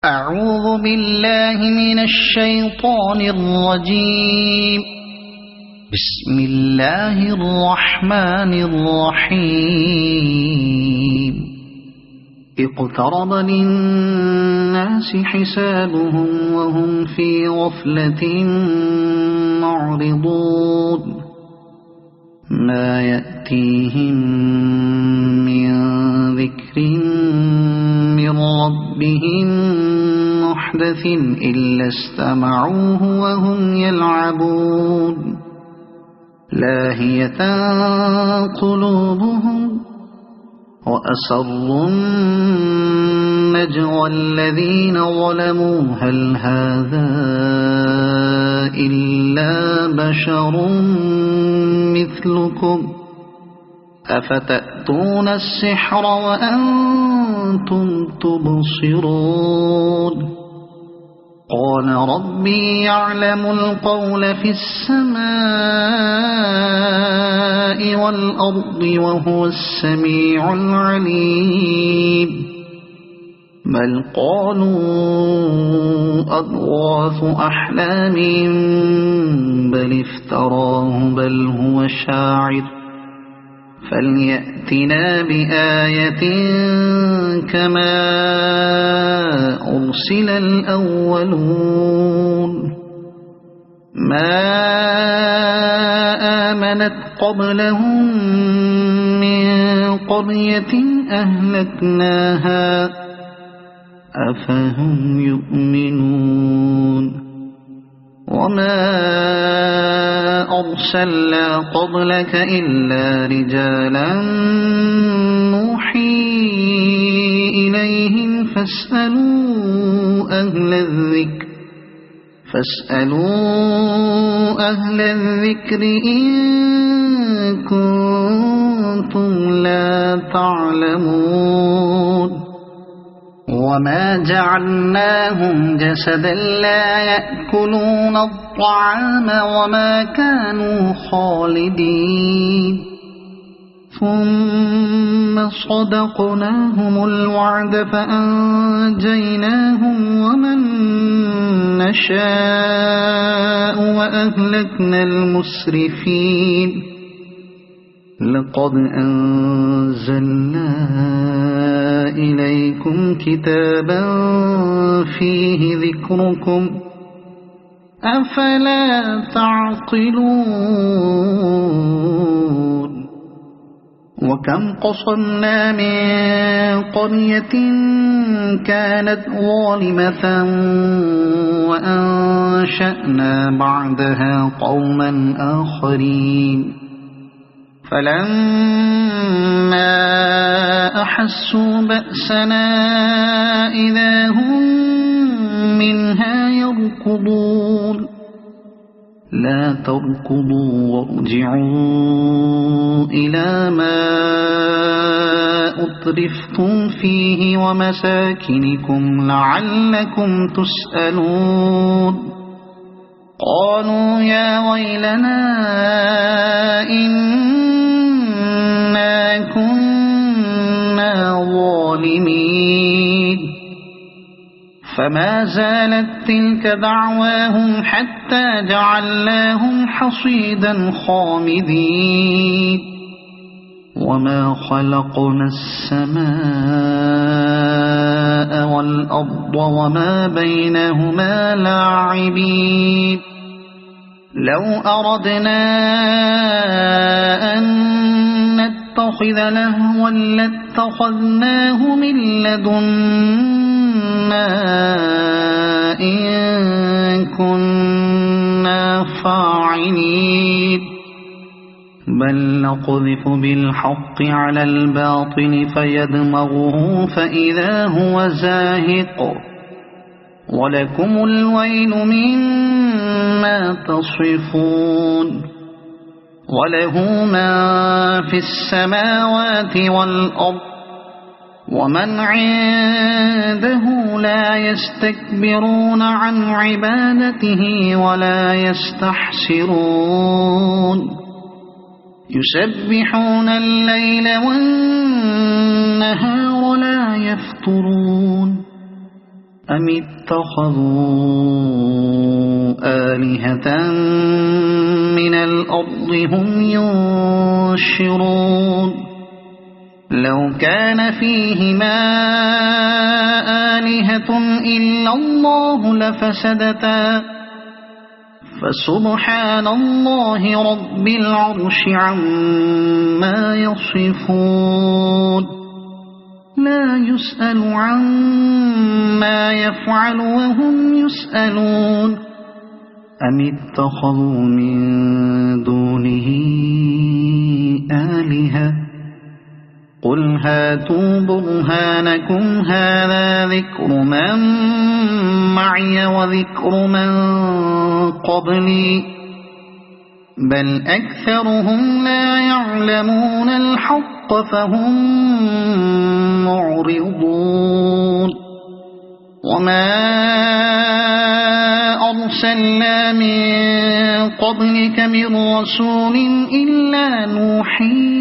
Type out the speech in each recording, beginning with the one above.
أعوذ بالله من الشيطان الرجيم. بسم الله الرحمن الرحيم. اقترب للناس حسابهم وهم في غفلة معرضون. ما يأتيهم من ذكر من ربهم محدث إلا استمعوه وهم يلعبون. لاهية قلوبهم وأسروا النجوى الذين ظلموا هل هذا إلا بشر مثلكم أفتأتون السحر وأنتم تبصرون. قال ربي يعلم القول في السماء والأرض وهو السميع العليم. بل قالوا أضغاث أحلام بل افتراه بل هو شاعر فليأتنا بآية كما أرسل الأولون. ما آمنت قبلهم من قرية أهلكناها أفهم يؤمنون. وما أرسلنا قبلك إلا رجالا نوحي إليهم فاسألوا أهل الذكر إن كنتم لا تعلمون. وما جعلناهم جسدا لا يأكلون الطعام وما كانوا خالدين. ثم صدقناهم الوعد فأنجيناهم ومن نشاء وأهلكنا المسرفين. لقد أنزلنا إليكم كتابا فيه ذكركم أفلا تعقلون. وكم قصمنا من قرية كانت ظالمة وأنشأنا بعدها قوما آخرين فلما أحسوا بأسنا إذا هم منها يركضون. لا تركضوا وارجعوا إلى ما أترفتم فيه ومساكنكم لعلكم تسألون. قالوا يا ويلنا إنا كنا ظالمين. فما زالت تلك دعواهم حتى جعلناهم حصيدا خامدين. وما خلقنا السماء والأرض وما بينهما لاعبين. لو أردنا أن نتخذ لهوا لاتخذناه من لدنا إن كنا فاعلين. بل نقذف بالحق على الباطل فيدمغه فإذا هو زاهق ولكم الويل مما تصفون. وله ما في السماوات والأرض ومن عنده لا يستكبرون عن عبادته ولا يستحسرون. يسبحون الليل والنهار لا يفترون أم اتخذوا آلهة من الأرض هم ينشرون لو كان فيهما آلهة إلا الله لفسدتا فسبحان الله رب العرش عما يصفون لا يسأل عما يفعل وهم يسألون أم اتخذوا من دونه آلهة قل هاتوا برهانكم هذا ذكر من معي وذكر من قبلي بل أكثرهم لا يعلمون الحق فهم معرضون وما أرسلنا من قبلك من رسول إلا نوحي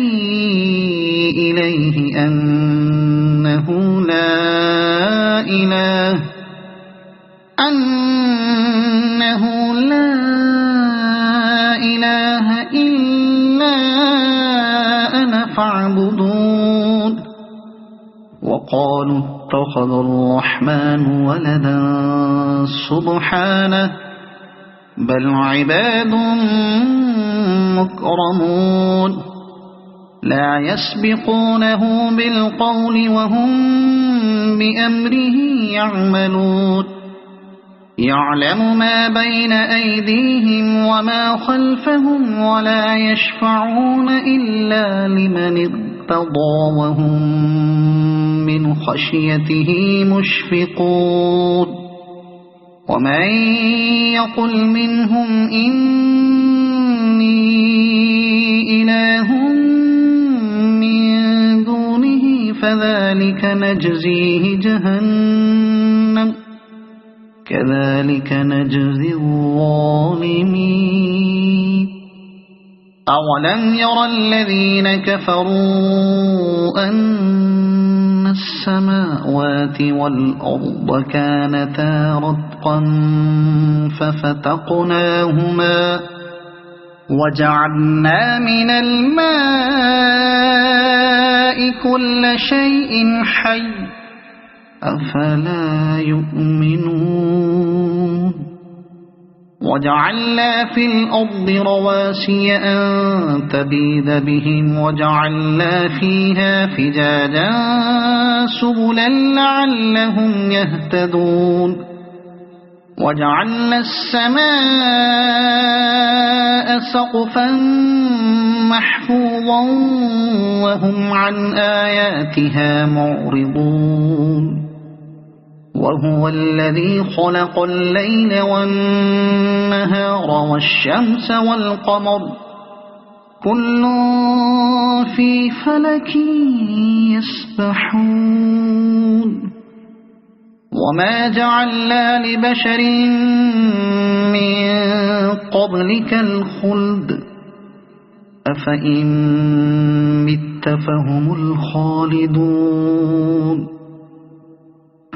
إليه أنه لا إله إلا أنا فاعبدون وقالوا اتخذ الرحمن ولدا سبحانه بل عباد مكرمون لا يسبقونه بالقول وهم بأمره يعملون يعلم ما بين أيديهم وما خلفهم ولا يشفعون إلا لمن ارتضى وهم من خشيته مشفقون ومن يقل منهم إني إله من دونه فذلك نجزيه جهنم كذلك نجزي الظالمين أولم ير الذين كفروا أن السماوات والأرض كانتا رتقا ففتقناهما وجعلنا من الماء كل شيء حي أفلا يؤمنون وجعلنا في الأرض رواسي أن تبيد بهم وجعلنا فيها فجاجا سبلا لعلهم يهتدون وجعلنا السماء سقفا محفوظا وهم عن آياتها معرضون وهو الذي خلق الليل والنهار والشمس والقمر كل في فلك يسبحون وما جعلنا لبشر من قبلك الخلد أفإن مت فهم الخالدون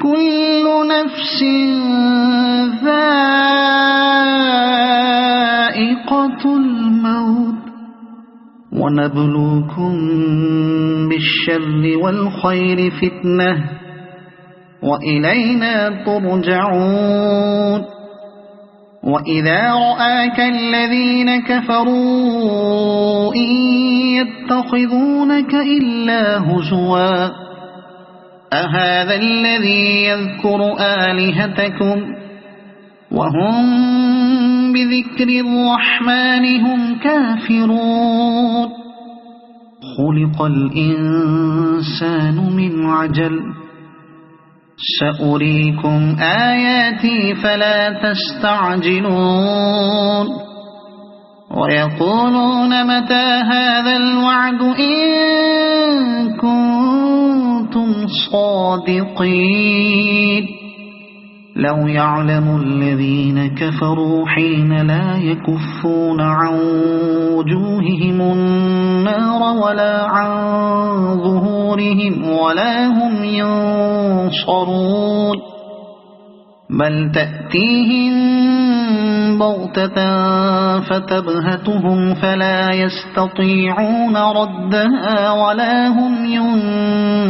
كل نفس ذائقة الموت ونبلوكم بالشر والخير فتنة وإلينا ترجعون وإذا رآك الذين كفروا إن يتخذونك إلا هزوا أهذا الذي يذكر آلهتكم وهم بذكر الرحمن هم كافرون خلق الإنسان من عجل سأريكم آياتي فلا تستعجلون ويقولون متى هذا الوعد إن كنتم صادقين لو يعلم الذين كفروا حين لا يكفون عن وجوههم النار ولا عن ظهورهم ولا هم ينصرون بل تأتيهم بغتة فتبهتهم فلا يستطيعون ردها ولا هم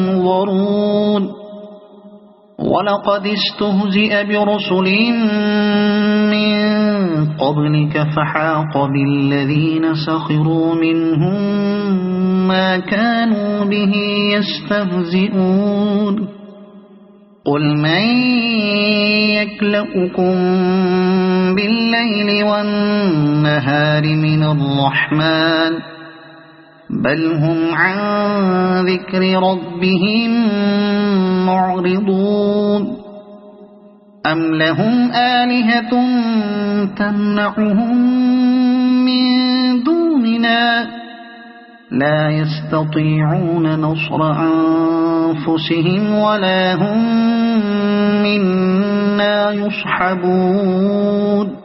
ينظرون ولقد استهزئ برسل من قبلك فحاق بالذين سخروا منهم ما كانوا به يستهزئون قل من يكلؤكم بالليل والنهار من الرحمن بل هم عن ذكر ربهم معرضون أم لهم آلهة تمنعهم من دوننا لا يستطيعون نصر أنفسهم ولا هم منا يصحبون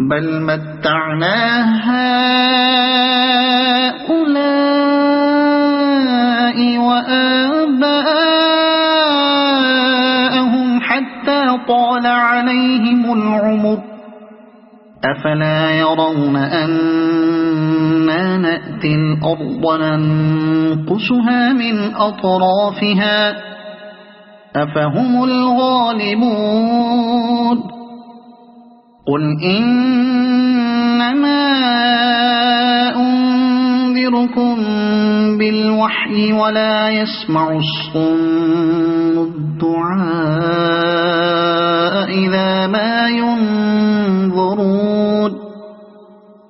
بل متعنا هؤلاء وآباءهم حتى طال عليهم العمر أفلا يرون أنا نأتي الأرض ننقصها من أطرافها أفهم الغالبون قل إنما أنذركم بالوحي ولا يسمع الصم الدعاء إذا ما ينظرون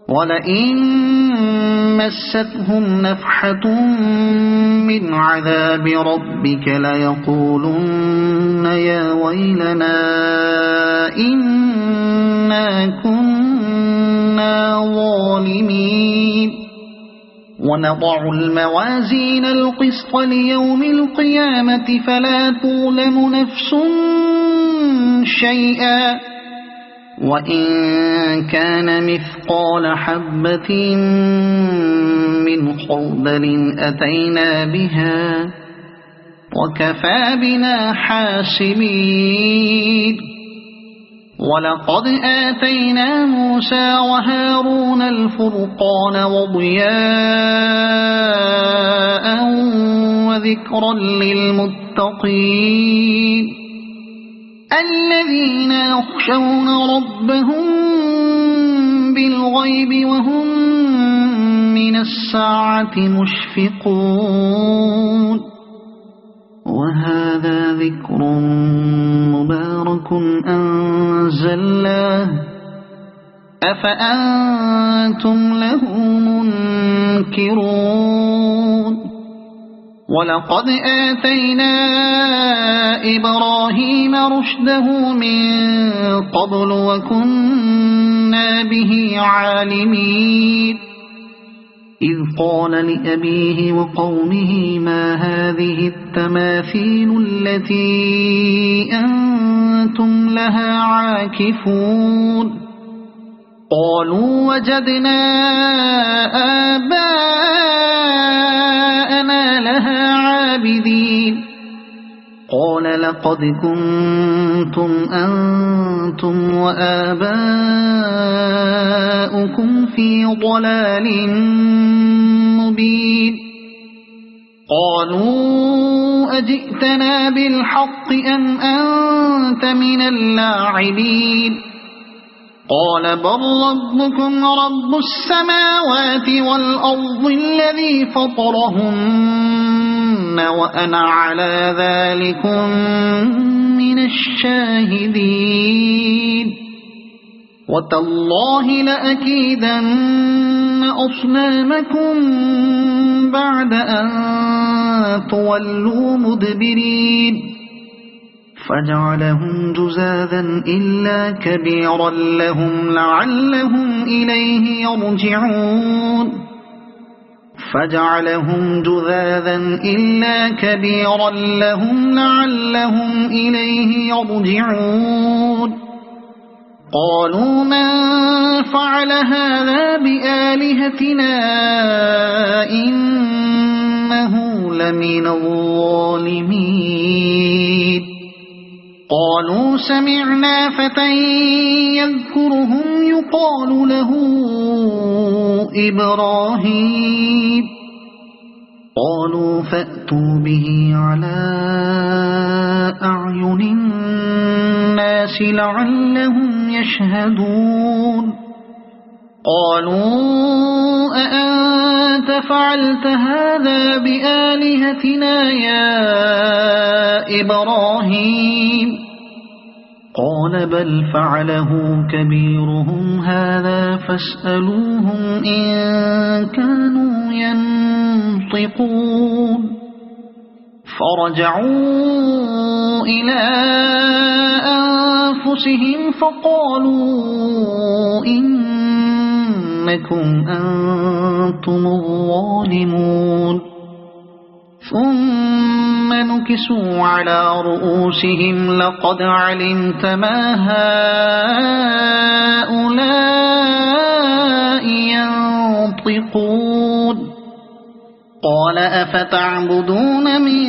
ولئن مستهم نفحة من عذاب ربك ليقولن يا ويلنا إنا كنا ظالمين ونضع الموازين القسط ليوم القيامة فلا تظلم نفس شيئا وإن كان مثقال حبة من خردل أتينا بها وكفى بنا حاسبين ولقد آتينا موسى وهارون الفرقان وضياء وذكرا للمتقين الذين يخشون ربهم بالغيب وهم من الساعة مشفقون وهذا ذكر مبارك أنزلناه أفأنتم له منكرون ولقد آتينا إبراهيم رشده من قبل وكنا به عالمين إذ قال لأبيه وقومه ما هذه التماثيل التي أنتم لها عاكفون قالوا وجدنا آباءنا لها عابدين قال لقد كنتم أنتم وآباؤكم في ضلال مبين قالوا أجئتنا بالحق أم أنت من اللاعبين قال بل ربكم رب السماوات والأرض الذي فطرهن وأنا على ذلكم من الشاهدين وتالله لأكيدن أصنامكم بعد أن تولوا مدبرين فجعلهم جزاذا إلا كبيرا لهم لعلهم إليه يرجعون فجعلهم جذاذا إلا كبيرا لهم لعلهم إليه يرجعون قالوا من فعل هذا بآلهتنا إنه لمن الظالمين قالوا سمعنا فتى يذكرهم يقال له إبراهيم قالوا فأتوا به على أعين الناس لعلهم يشهدون قالوا أأنت فعلت هذا بآلهتنا يا إبراهيم قال بل فعله كبيرهم هذا فاسألوهم إن كانوا ينطقون فرجعوا إلى أنفسهم فقالوا إنكم أنتم الظالمون ثم نكسوا على رؤوسهم لقد علمت ما هؤلاء ينطقون قال أفتعبدون من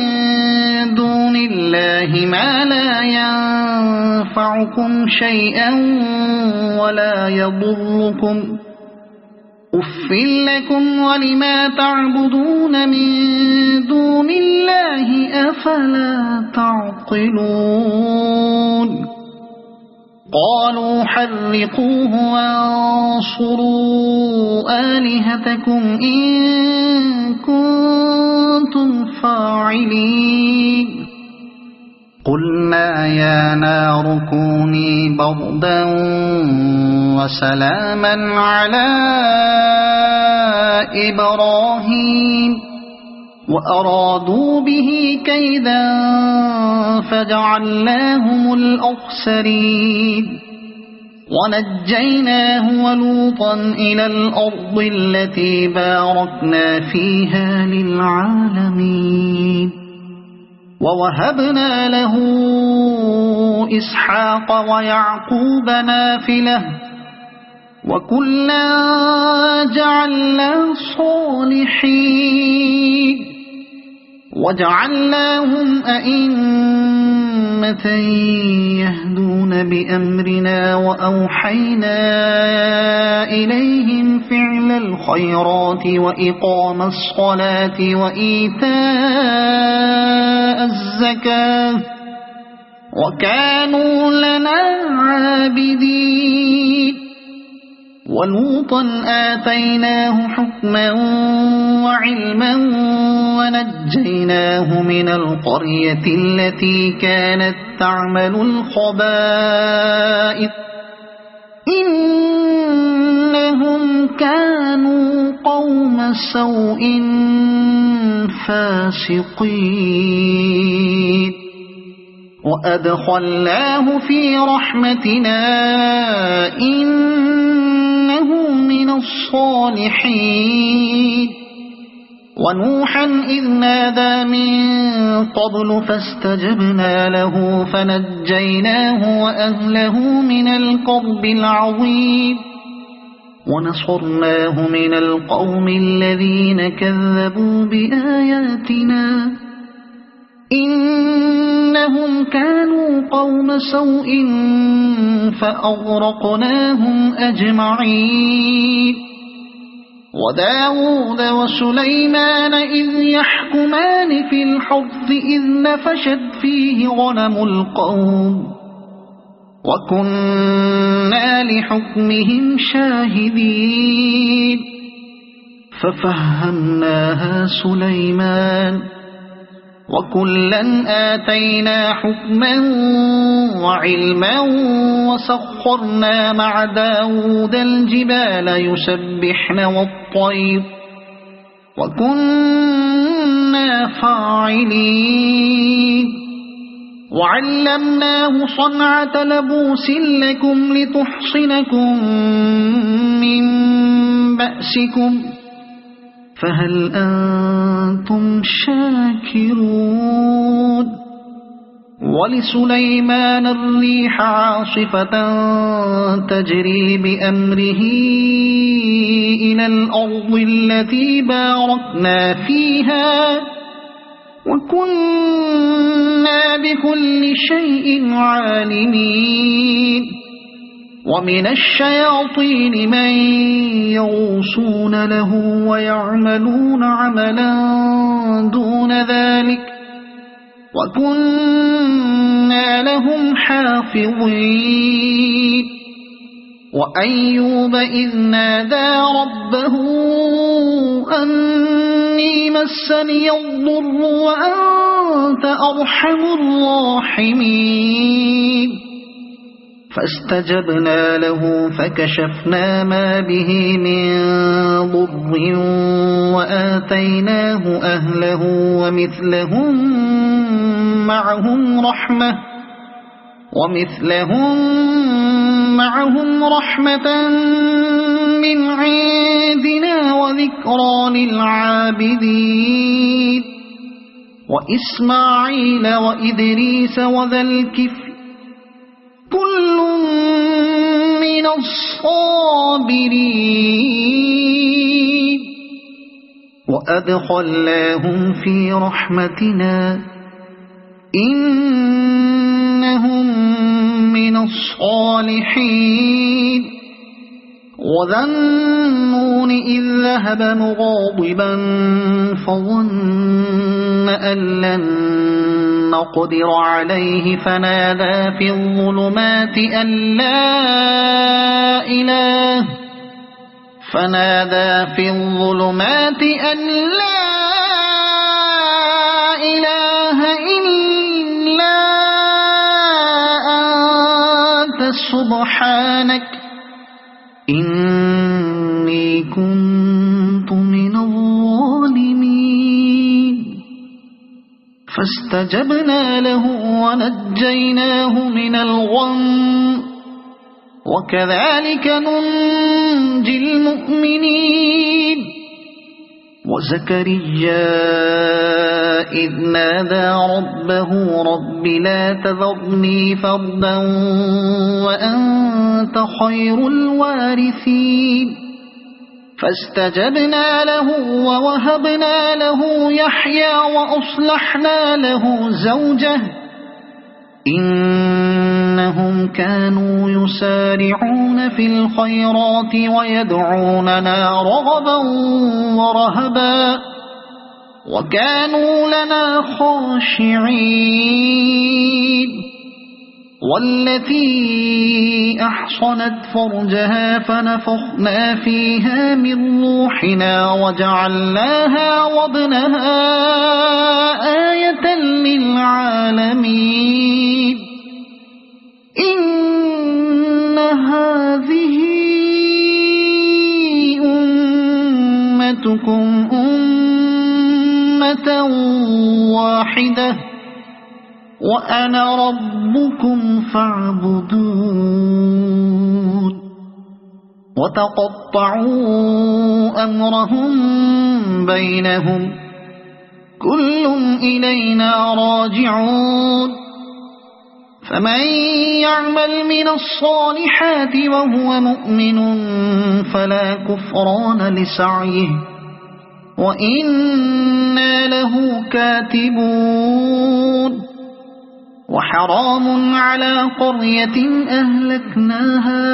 دون الله ما لا ينفعكم شيئا ولا يضركم أف لكم ولما تعبدون من دون الله أفلا تعقلون قالوا حرقوه وانصروا آلهتكم إن كنتم فاعلين قلنا يا نار كوني بردا وسلاما على إبراهيم وأرادوا به كيدا فجعلناهم الأخسرين ونجيناه ولوطا إلى الأرض التي باركنا فيها للعالمين ووهبنا له إسحاق ويعقوب نافلة وكلا جعلنا صالحين وجعلناهم أئمة يهدون بأمرنا وأوحينا إليهم فعل الخيرات وإقام الصلاة وإيتاء الزكاة وكانوا لنا عابدين ولوطا آتيناه حكما وعلما ونجيناه من القرية التي كانت تعمل الخبائث إنهم كانوا قوم سوء فاسقين وأدخلناه في رحمتنا إنه من الصالحين ونوحا إذ نادى من قبل فاستجبنا له فنجيناه وأهله من الكرب العظيم ونصرناه من القوم الذين كذبوا بآياتنا إنهم كانوا قوم سوء فأغرقناهم أجمعين وداود وسليمان إذ يحكمان في الحرث إذ نفشت فيه غنم القوم وكنا لحكمهم شاهدين ففهمناها سليمان وكلا آتينا حكما وعلما وسخرنا مع داود الجبال يسبحن والطير وكنا فاعلين وعلمناه صنعة لبوس لكم لتحصنكم من بأسكم فهل أنتم شاكرون ولسليمان الريح عاصفة تجري بأمره إلى الأرض التي باركنا فيها وكنا بكل شيء عالمين ومن الشياطين من يغوصون له ويعملون عملا دون ذلك وكنا لهم حافظين وأيوب إذ نادى ربه أني مسني الضر وأنت أرحم الراحمين فاستجبنا له فكشفنا ما به من ضر وآتيناه أهله ومثلهم معهم رحمة من عندنا وذكرى للعابدين وإسماعيل وإدريس وذا الكفل كل من الصابرين وأدخلناهم في رحمتنا إنهم من الصالحين وذا النون إذ ذهب مغاضبا فظن أن لن نقدر عليه فنادى في الظلمات أن لا إله إلا أنت سبحانك إني كنت من الظالمين فاستجبنا له ونجيناه من الغم وكذلك ننجي المؤمنين وزكريا إذ نادى ربه رب لا تذرني فردا وأنت خير الوارثين فاستجبنا له ووهبنا له يحيى وأصلحنا له زوجه إنهم كانوا يسارعون في الخيرات ويدعوننا رغبا ورهبا وكانوا لنا خاشعين والتي أحصنت فرجها فنفخنا فيها من روحنا وجعلناها وابنها آية للعالمين إن هذه أمتكم أمة واحدة وأنا ربكم فاعبدون وتقطعوا أمرهم بينهم كل إلينا راجعون فمن يعمل من الصالحات وهو مؤمن فلا كفران لسعيه وإنا له كاتبون وحرام على قرية أهلكناها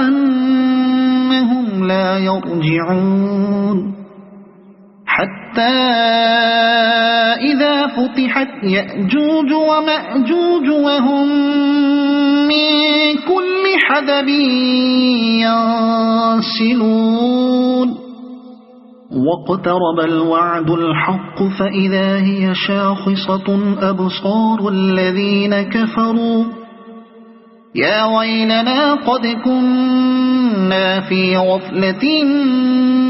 أنهم لا يرجعون حتى إذا فتحت يأجوج ومأجوج وهم من كل حدب ينسلون واقترب الوعد الحق فإذا هي شاخصة أبصار الذين كفروا يا ويلنا قد كنا في غفلة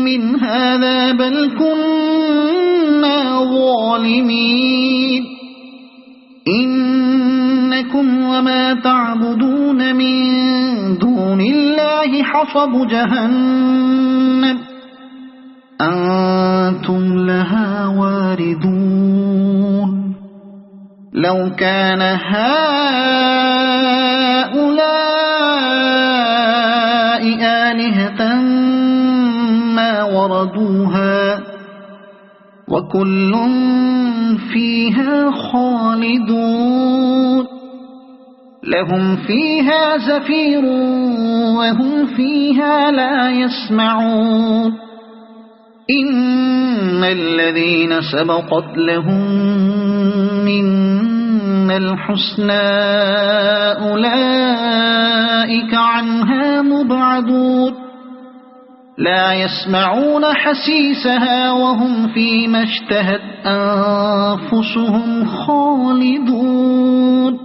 من هذا بل كنا ظالمين إنكم وما تعبدون من دون الله حصب جهنم أنتم لها واردون لو كان هؤلاء آلهة ما وردوها وكل فيها خالدون لهم فيها زفير وهم فيها لا يسمعون إن الذين سبقت لهم منا الحسنى أولئك عنها مبعدون لا يسمعون حسيسها وهم فيما اشتهت أنفسهم خالدون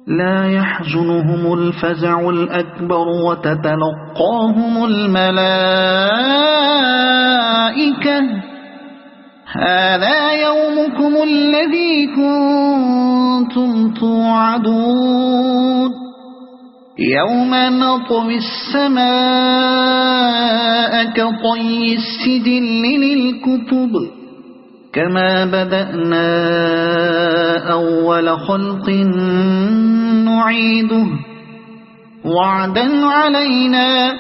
لا يحزنهم الفزع الأكبر وتتلقاهم الملائكة هذا يومكم الذي كنتم توعدون يوم نطوي السماء كطي السجل للكتب كما بدأنا أول خلق نعيده وعدا علينا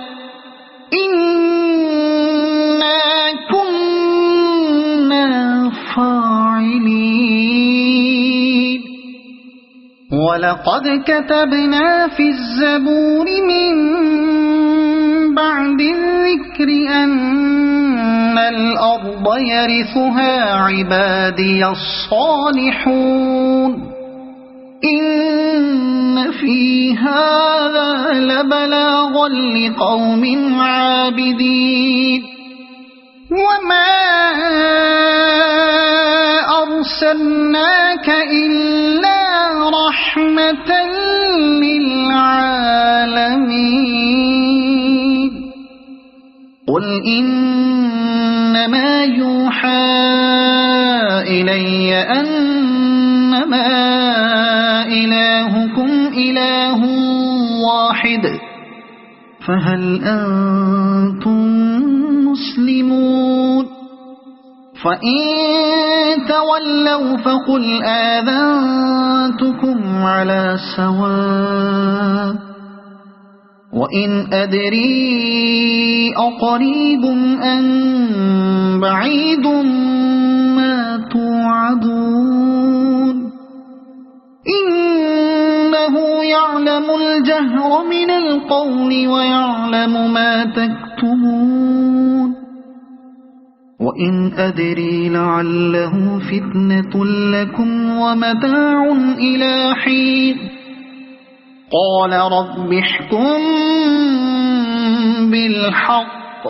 إنا كنا فاعلين ولقد كتبنا في الزبور من بعد الذكر أن الأرض يرثها عبادي الصالحون إن في هذا لبلاغا لقوم عابدين وما أرسلناك إلا رحمة للعالمين قل إنما يوحى إلي أنما إلهكم إله واحد فهل أنتم مسلمون فإن تولوا فقل آذنتكم على سواء وإن أدري أقريب أم بعيد ما توعدون إنه يعلم الجهر من القول ويعلم ما تكتمون وإن أدري لعله فتنة لكم ومتاع إلى حين قال رب احكم بالحق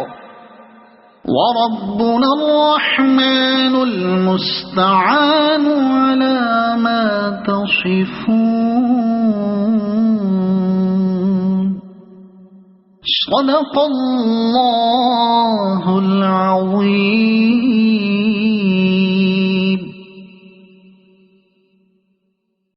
وربنا الرحمن المستعان على ما تصفون صدق الله